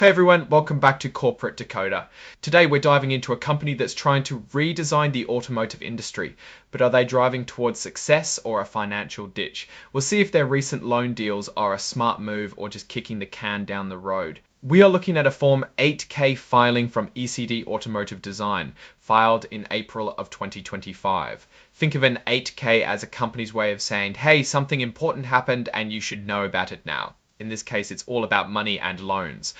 Hey everyone, welcome back to Corporate Decoder. Today we're diving into a company that's trying to redesign the automotive industry, but are they driving towards success or a financial ditch? We'll see if their recent loan deals are a smart move or just kicking the can down the road. We are looking at a Form 8K filing from ECD Automotive Design, filed in April of 2025. Think of an 8K as a company's way of saying, hey, something important happened and you should know about it now. In this case, it's all about money and loans.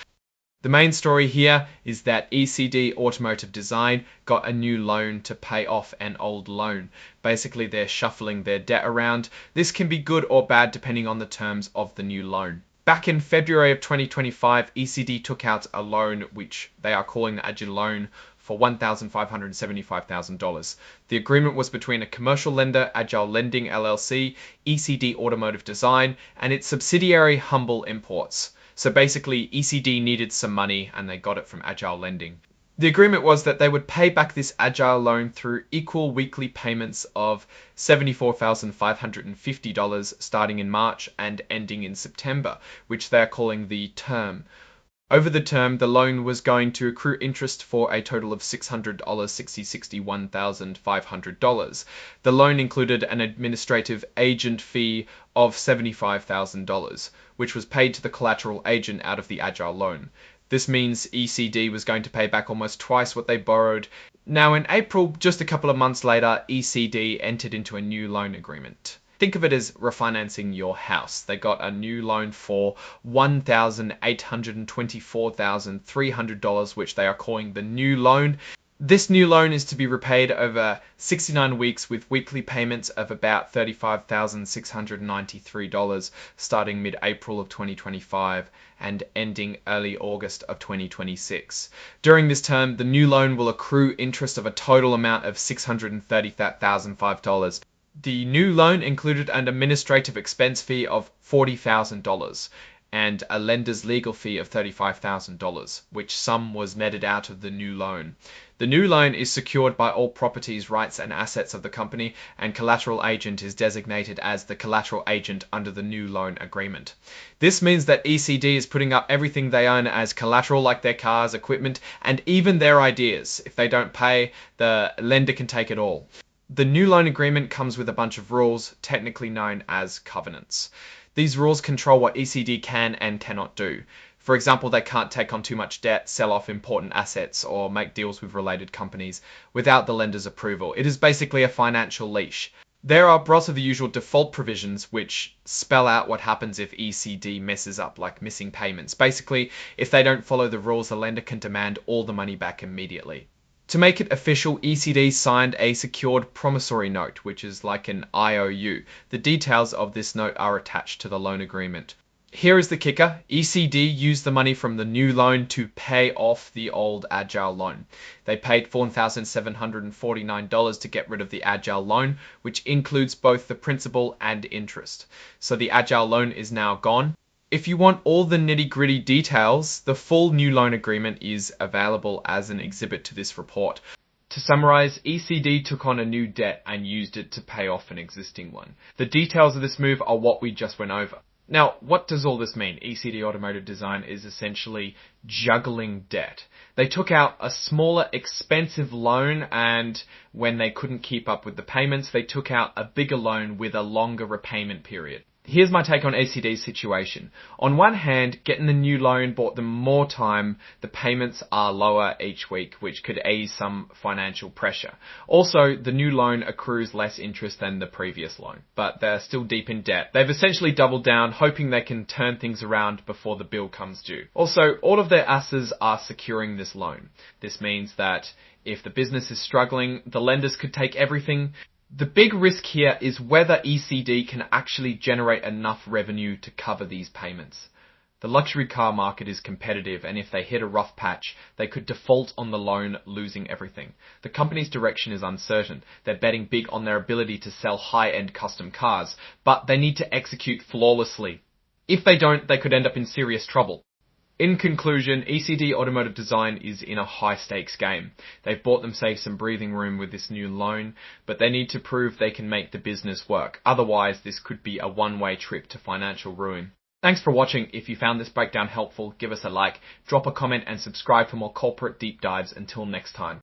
The main story here is that ECD Automotive Design got a new loan to pay off an old loan. Basically, they're shuffling their debt around. This can be good or bad depending on the terms of the new loan. Back in February of 2025, ECD took out a loan which they are calling the Agile loan for $1,575,000. The agreement was between a commercial lender, Agile Lending LLC, ECD Automotive Design, and its subsidiary Humble Imports. So basically, ECD needed some money and they got it from Agile Lending. The agreement was that they would pay back this Agile loan through equal weekly payments of $74,550 starting in March and ending in September, which they're calling the term. Over the term, the loan was going to accrue interest for a total of $61,500. The loan included an administrative agent fee of $75,000, which was paid to the collateral agent out of the Agile loan. This means ECD was going to pay back almost twice what they borrowed. Now in April, just a couple of months later, ECD entered into a new loan agreement. Think of it as refinancing your house. They got a new loan for $1,824,300, which they are calling the new loan. This new loan is to be repaid over 69 weeks with weekly payments of about $35,693 starting mid-April of 2025 and ending early August of 2026. During this term, the new loan will accrue interest of a total amount of $630,005. The new loan included an administrative expense fee of $40,000 and a lender's legal fee of $35,000, which sum was netted out of the new loan. The new loan is secured by all properties, rights and assets of the company, and collateral agent is designated as the collateral agent under the new loan agreement. This means that ECD is putting up everything they own as collateral, like their cars, equipment, and even their ideas. If they don't pay, the lender can take it all. The new loan agreement comes with a bunch of rules, technically known as covenants. These rules control what ECD can and cannot do. For example, they can't take on too much debt, sell off important assets, or make deals with related companies without the lender's approval. It is basically a financial leash. There are lots of the usual default provisions which spell out what happens if ECD messes up, like missing payments. Basically, if they don't follow the rules, the lender can demand all the money back immediately. To make it official, ECD signed a secured promissory note, which is like an IOU. The details of this note are attached to the loan agreement. Here is the kicker. ECD used the money from the new loan to pay off the old Agile loan. They paid $4,749 to get rid of the Agile loan, which includes both the principal and interest. So the Agile loan is now gone. If you want all the nitty-gritty details, the full new loan agreement is available as an exhibit to this report. To summarize, ECD took on a new debt and used it to pay off an existing one. The details of this move are what we just went over. Now, what does all this mean? ECD Automotive Design is essentially juggling debt. They took out a smaller, expensive loan, and when they couldn't keep up with the payments, they took out a bigger loan with a longer repayment period. Here's my take on ECD's situation. On one hand, getting the new loan bought them more time. The payments are lower each week, which could ease some financial pressure. Also, the new loan accrues less interest than the previous loan, but they're still deep in debt. They've essentially doubled down, hoping they can turn things around before the bill comes due. Also, all of their asses are securing this loan. This means that if the business is struggling, the lenders could take everything. The big risk here is whether ECD can actually generate enough revenue to cover these payments. The luxury car market is competitive, and if they hit a rough patch, they could default on the loan, losing everything. The company's direction is uncertain. They're betting big on their ability to sell high-end custom cars, but they need to execute flawlessly. If they don't, they could end up in serious trouble. In conclusion, ECD Automotive Design is in a high-stakes game. They've bought themselves some breathing room with this new loan, but they need to prove they can make the business work. Otherwise, this could be a one-way trip to financial ruin. Thanks for watching. If you found this breakdown helpful, give us a like, drop a comment and subscribe for more corporate deep dives. Until next time.